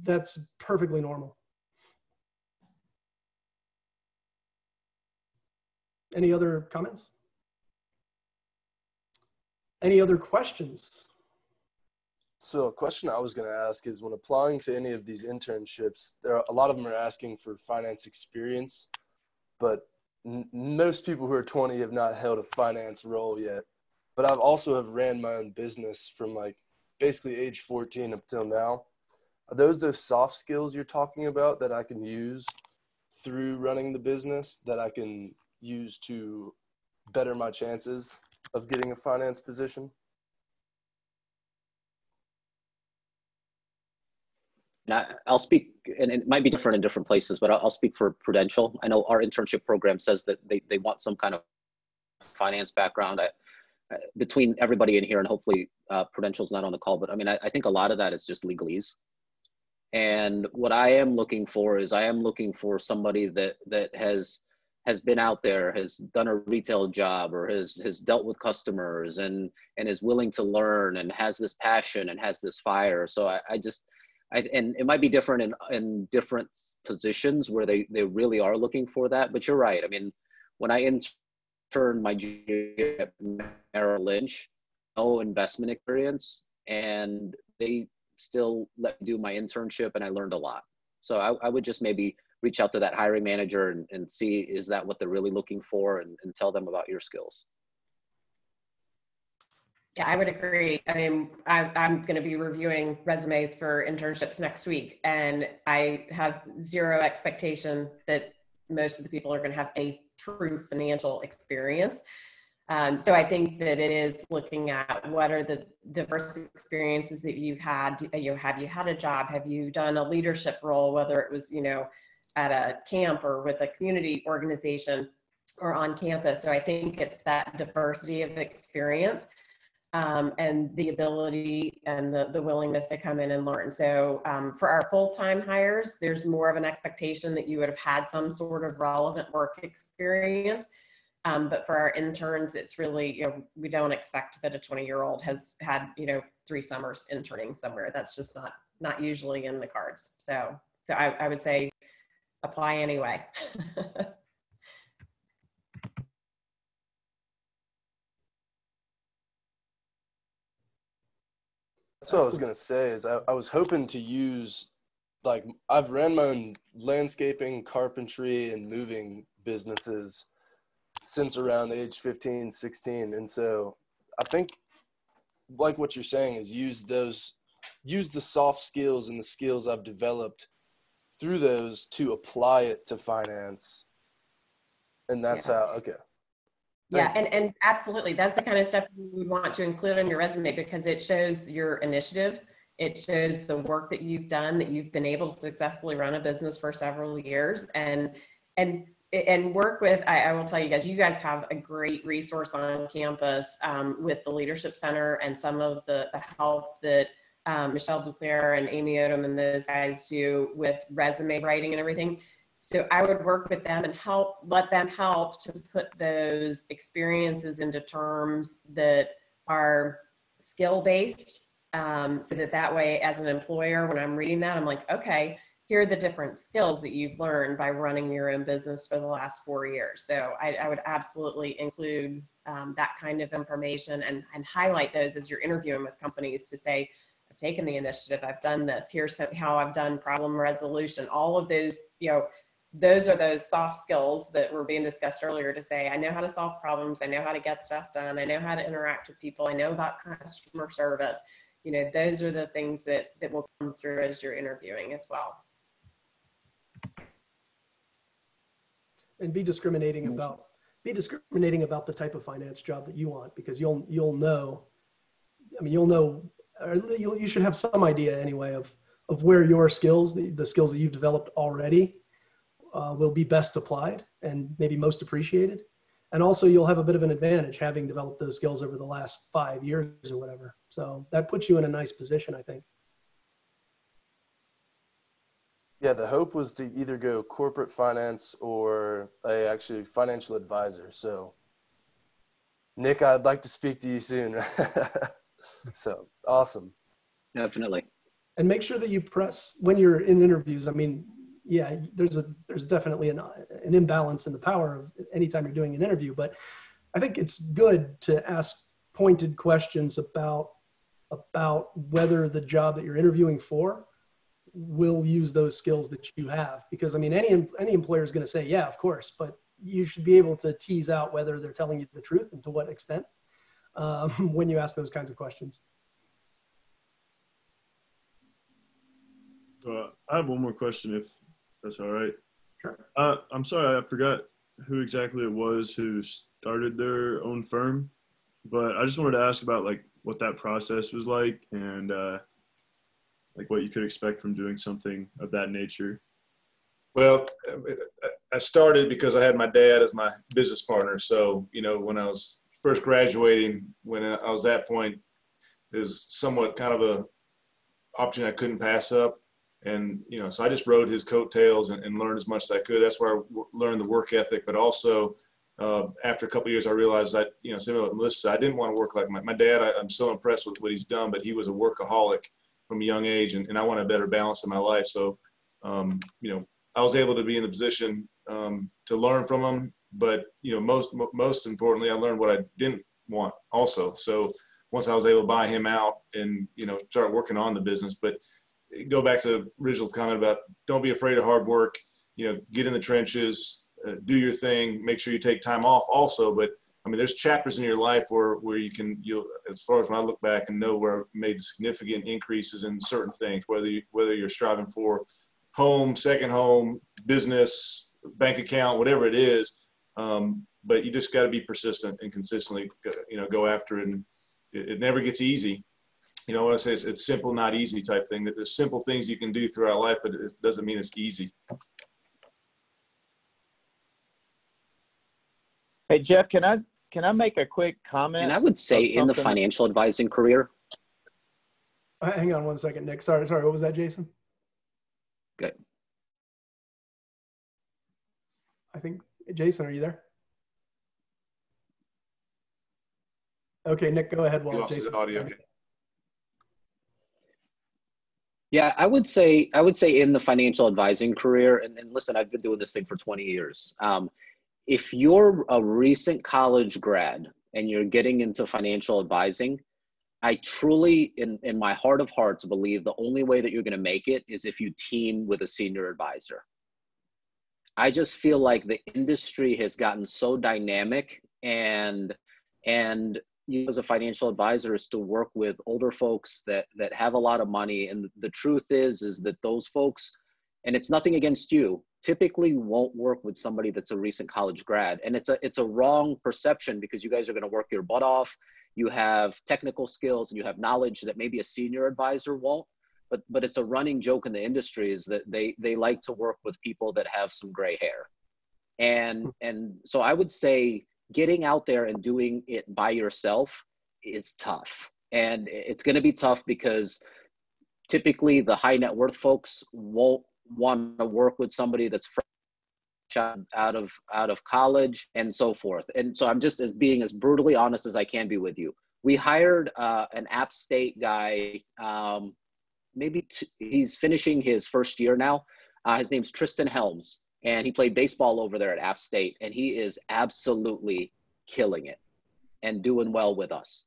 [SPEAKER 1] that's perfectly normal. Any other comments? Any other questions?
[SPEAKER 8] So a question I was going to ask is, when applying to any of these internships, a lot of them are asking for finance experience, but most people who are 20 have not held a finance role yet. But I've also have ran my own business from like basically age 14 up till now. Are those soft skills you're talking about that I can use through running the business, that I can use to better my chances of getting a finance position?
[SPEAKER 5] I'll speak, and it might be different in different places, but I'll speak for Prudential. I know our internship program says that they want some kind of finance background. Between everybody in here, and hopefully Prudential's not on the call, but I mean, I think a lot of that is just legalese. And what I am looking for is somebody that has been out there, has done a retail job, or has dealt with customers and is willing to learn and has this passion and has this fire. So and it might be different in different positions where they really are looking for that. But you're right. I mean, when I interned my junior at Merrill Lynch, no investment experience, and they still let me do my internship, and I learned a lot. So I would just maybe reach out to that hiring manager and see, is that what they're really looking for, and tell them about your skills.
[SPEAKER 3] Yeah, I would agree. I mean, I'm going to be reviewing resumes for internships next week, and I have zero expectation that most of the people are going to have a true financial experience. So I think that it is looking at what are the diverse experiences that you've had. Have you had a job? Have you done a leadership role, whether it was, at a camp or with a community organization or on campus? So I think it's that diversity of experience. And the ability and the willingness to come in and learn. So for our full-time hires, there's more of an expectation that you would have had some sort of relevant work experience. But for our interns, it's really, we don't expect that a 20-year-old has had, 3 summers interning somewhere. That's just not usually in the cards. So I would say apply anyway.
[SPEAKER 8] That's what I was going to say, is I was hoping to use, like, I've ran my own landscaping, carpentry, and moving businesses since around age 15, 16. And so I think, like what you're saying, is use the soft skills and the skills I've developed through those to apply it to finance. And that's how, okay.
[SPEAKER 3] Yeah,
[SPEAKER 8] Thank you.
[SPEAKER 3] and absolutely, that's the kind of stuff you would want to include on your resume because it shows your initiative. It shows the work that you've done, that you've been able to successfully run a business for several years, and work with. I will tell you guys have a great resource on campus with the Leadership Center and some of the help that Michelle Duclair and Amy Odom and those guys do with resume writing and everything. So I would work with them and let them help to put those experiences into terms that are skill-based, so that way, as an employer, when I'm reading that, I'm like, okay, here are the different skills that you've learned by running your own business for the last 4 years. So I would absolutely include that kind of information and highlight those as you're interviewing with companies to say, I've taken the initiative, I've done this, here's how I've done problem resolution, all of those, those are those soft skills that were being discussed earlier to say, I know how to solve problems. I know how to get stuff done. I know how to interact with people. I know about customer service. Those are the things that will come through as you're interviewing as well.
[SPEAKER 1] And be discriminating about the type of finance job that you want, because you'll know, or you should have some idea anyway of where your skills, the skills that you've developed already, will be best applied and maybe most appreciated. And also you'll have a bit of an advantage having developed those skills over the last 5 years or whatever. So that puts you in a nice position, I think.
[SPEAKER 8] Yeah, the hope was to either go corporate finance or actually financial advisor. So Nick, I'd like to speak to you soon. So awesome.
[SPEAKER 5] Definitely.
[SPEAKER 1] And make sure that you press when you're in interviews. Yeah, there's definitely an imbalance in the power of anytime you're doing an interview, but I think it's good to ask pointed questions about whether the job that you're interviewing for will use those skills that you have. Because any employer is going to say, yeah, of course, but you should be able to tease out whether they're telling you the truth and to what extent when you ask those kinds of questions.
[SPEAKER 7] I have one more question, if that's all right.
[SPEAKER 1] Sure.
[SPEAKER 7] I'm sorry, I forgot who exactly it was who started their own firm, but I just wanted to ask about what that process was like and what you could expect from doing something of that nature.
[SPEAKER 4] Well, I started because I had my dad as my business partner. So, when I was first graduating, when I was at that point, it was somewhat kind of a option I couldn't pass up. And, so I just rode his coattails and learned as much as I could. That's where I learned the work ethic. But also, after a couple of years, I realized that, similar to Melissa, I didn't want to work like my dad. I'm so impressed with what he's done, but he was a workaholic from a young age, and I want a better balance in my life. So, I was able to be in the position to learn from him. But, most importantly, I learned what I didn't want also. So once I was able to buy him out and, start working on the business, but go back to the original comment about don't be afraid of hard work, get in the trenches, do your thing, make sure you take time off also. But there's chapters in your life where you'll, as far as when I look back and know where I made significant increases in certain things, whether you're striving for home, second home, business, bank account, whatever it is. But you just got to be persistent and consistently, go after it. And it never gets easy. What I say is it's simple, not easy type thing. That there's simple things you can do throughout life, but it doesn't mean it's easy.
[SPEAKER 2] Hey, Jeff, can I make a quick comment?
[SPEAKER 5] And I would say in the financial advising career.
[SPEAKER 1] Hang on one second, Nick. Sorry. What was that, Jason?
[SPEAKER 5] Good.
[SPEAKER 1] I think, Jason, are you there? Okay, Nick, go ahead.
[SPEAKER 4] He lost his audio.
[SPEAKER 5] Yeah, I would say in the financial advising career, and listen, I've been doing this thing for 20 years. If you're a recent college grad and you're getting into financial advising, I truly, in my heart of hearts, believe the only way that you're going to make it is if you team with a senior advisor. I just feel like the industry has gotten so dynamic, and you as a financial advisor is to work with older folks that have a lot of money. And the truth is that those folks and it's nothing against you, typically won't work with somebody that's a recent college grad. And it's a wrong perception, because you guys are going to work your butt off. You have technical skills and you have knowledge that maybe a senior advisor won't. But it's a running joke in the industry is that they like to work with people that have some gray hair. And so I would say getting out there and doing it by yourself is tough. And it's going to be tough because typically the high net worth folks won't want to work with somebody that's fresh out of college and so forth. And so I'm just being as brutally honest as I can be with you. We hired an App State guy, he's finishing his first year now. His name's Tristan Helms, and he played baseball over there at App State, and he is absolutely killing it and doing well with us.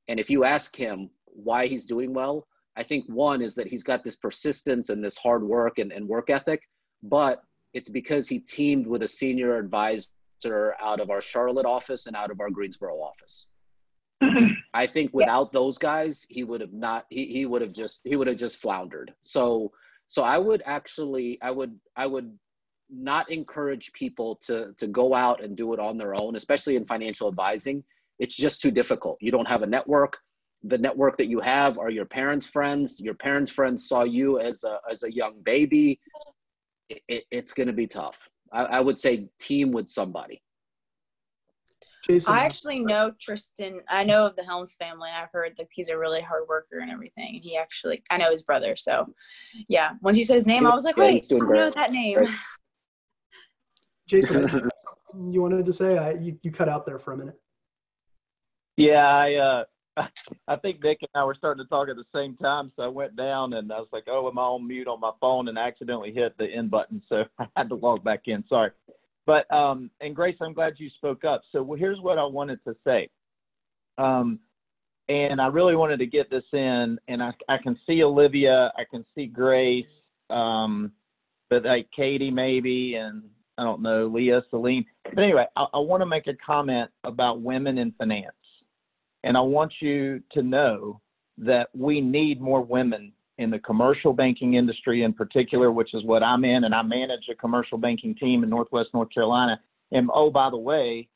[SPEAKER 5] And if you ask him why he's doing well, I think one is that he's got this persistence and this hard work and work ethic, but it's because he teamed with a senior advisor out of our Charlotte office and out of our Greensboro office. I think without those guys, he would have not, he would have just floundered. So I would not encourage people to go out and do it on their own, especially in financial advising. It's just too difficult. You don't have a network. The network that you have are your parents' friends. Your parents' friends saw you as a young baby. It's going to be tough. I would say team with somebody.
[SPEAKER 1] Jason.
[SPEAKER 9] I actually know Tristan. I know of the Helms family, and I've heard that he's a really hard worker and everything. And I know his brother. So, yeah. Once you said his name, I was like, wait, I know that name.
[SPEAKER 5] Right.
[SPEAKER 1] Jason, you wanted to say? You cut out there for a minute.
[SPEAKER 2] Yeah, I think Nick and I were starting to talk at the same time, so I went down and I was like, oh, am I on mute on my phone, and accidentally hit the end button, so I had to log back in. Sorry. But, and Grace, I'm glad you spoke up. So here's what I wanted to say. And I really wanted to get this in, and I can see Olivia, I can see Grace, but like Katie maybe, and I don't know, Leah, Celine. But anyway, I want to make a comment about women in finance. And I want you to know that we need more women in the commercial banking industry in particular, which is what I'm in, and I manage a commercial banking team in Northwest North Carolina. And oh, by the way,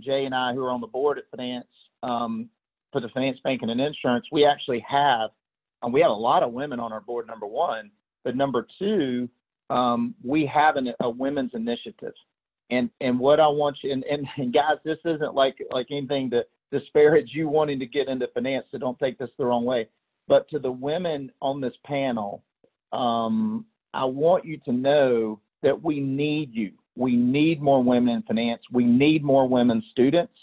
[SPEAKER 2] Jay and I, who are on the board at Finance, for the Finance Banking and Insurance, we actually have, we have a lot of women on our board, number one, but number two, we have a women's initiative. And what I want you, and guys, this isn't like anything to disparage you wanting to get into finance, so don't take this the wrong way. But to the women on this panel, I want you to know that we need you. We need more women in finance. We need more women students.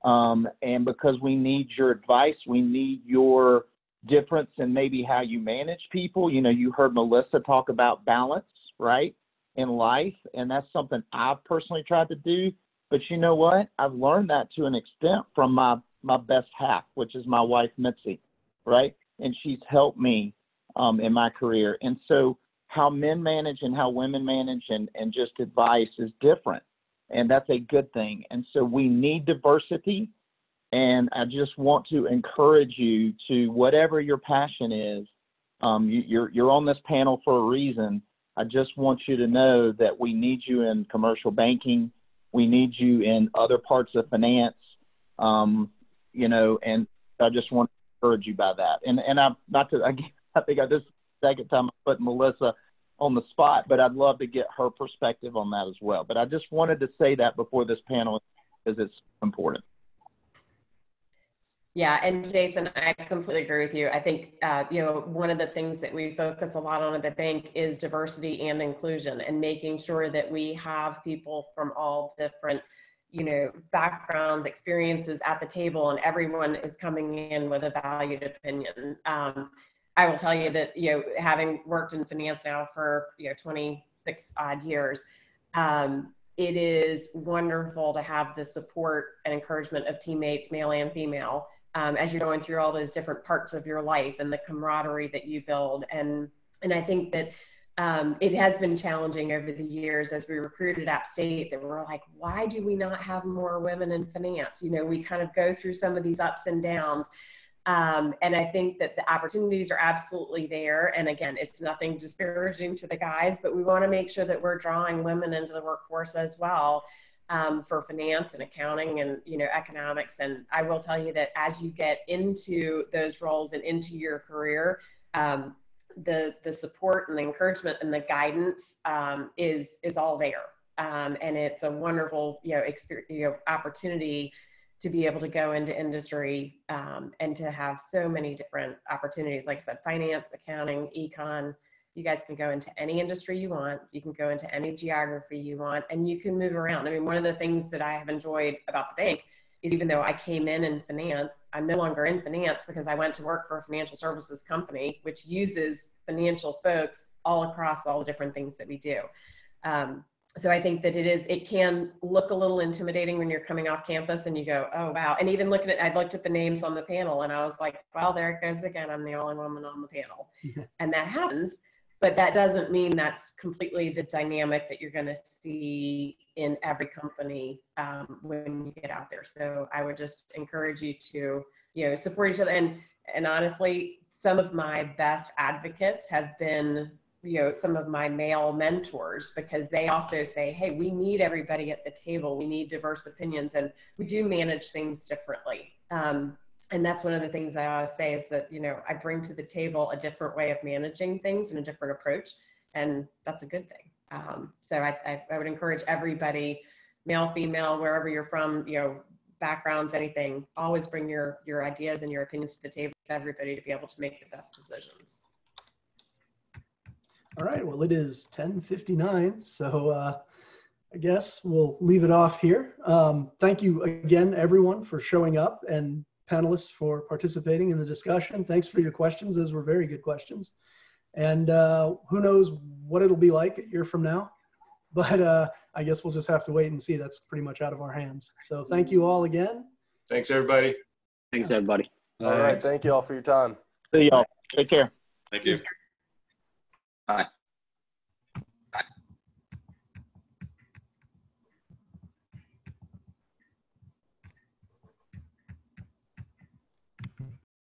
[SPEAKER 2] And because we need your advice, we need your difference in maybe how you manage people. You know, you heard Melissa talk about balance, right, in life. And that's something I've personally tried to do. But you know what? I've learned that to an extent from my best half, which is my wife, Mitzi, right? And she's helped me in my career. And so how men manage and how women manage and just advice is different. And that's a good thing. And so we need diversity. And I just want to encourage you to, whatever your passion is, you're on this panel for a reason. I just want you to know that we need you in commercial banking. We need you in other parts of finance, you know, and I just want to encourage you by that. And I'm not to, again, I think this is the second time I put Melissa on the spot, but I'd love to get her perspective on that as well. But I just wanted to say that before this panel because it's important.
[SPEAKER 3] Yeah, and Jason, I completely agree with you. I think, you know, one of the things that we focus a lot on at the bank is diversity and inclusion, and making sure that we have people from all different, you know, backgrounds, experiences at the table, and everyone is coming in with a valued opinion. I will tell you that, you know, having worked in finance now for, you know, 26 odd years, it is wonderful to have the support and encouragement of teammates, male and female, as you're going through all those different parts of your life and the camaraderie that you build. And I think that it has been challenging over the years as we recruited App State that we're like, why do we not have more women in finance? You know, we kind of go through some of these ups and downs. And I think that the opportunities are absolutely there. And again, it's nothing disparaging to the guys, but we want to make sure that we're drawing women into the workforce as well, for finance and accounting and, you know, economics. And I will tell you that as you get into those roles and into your career, the support and the encouragement and the guidance is all there. And it's a wonderful, you know, experience, you know, opportunity to be able to go into industry and to have so many different opportunities. Like I said, finance, accounting, econ, you guys can go into any industry you want. You can go into any geography you want, and you can move around. I mean, one of the things that I have enjoyed about the bank is even though I came in finance, I'm no longer in finance because I went to work for a financial services company, which uses financial folks all across all the different things that we do. So I think that it can look a little intimidating when you're coming off campus and you go, oh, wow. And even looking at, I looked at the names on the panel and I was like, well, there it goes again. I'm the only woman on the panel. And that happens, but that doesn't mean that's completely the dynamic that you're going to see in every company when you get out there. So I would just encourage you to, you know, support each other. And honestly, some of my best advocates have been, you know, some of my male mentors, because they also say, hey, we need everybody at the table. We need diverse opinions, and we do manage things differently. And that's one of the things I always say is that, you know, I bring to the table a different way of managing things and a different approach, and that's a good thing. So I would encourage everybody, male, female, wherever you're from, you know, backgrounds, anything, always bring your ideas and your opinions to the table for everybody to be able to make the best decisions.
[SPEAKER 1] All right, well, it is 10:59, so I guess we'll leave it off here. Thank you again, everyone, for showing up, and panelists for participating in the discussion. Thanks for your questions. Those were very good questions. And who knows what it'll be like a year from now, but I guess we'll just have to wait and see. That's pretty much out of our hands. So thank you all again.
[SPEAKER 4] Thanks, everybody.
[SPEAKER 5] Thanks, everybody.
[SPEAKER 8] All right. Thank you all for your time.
[SPEAKER 2] See y'all. Take care.
[SPEAKER 4] Thank you.
[SPEAKER 5] Bye.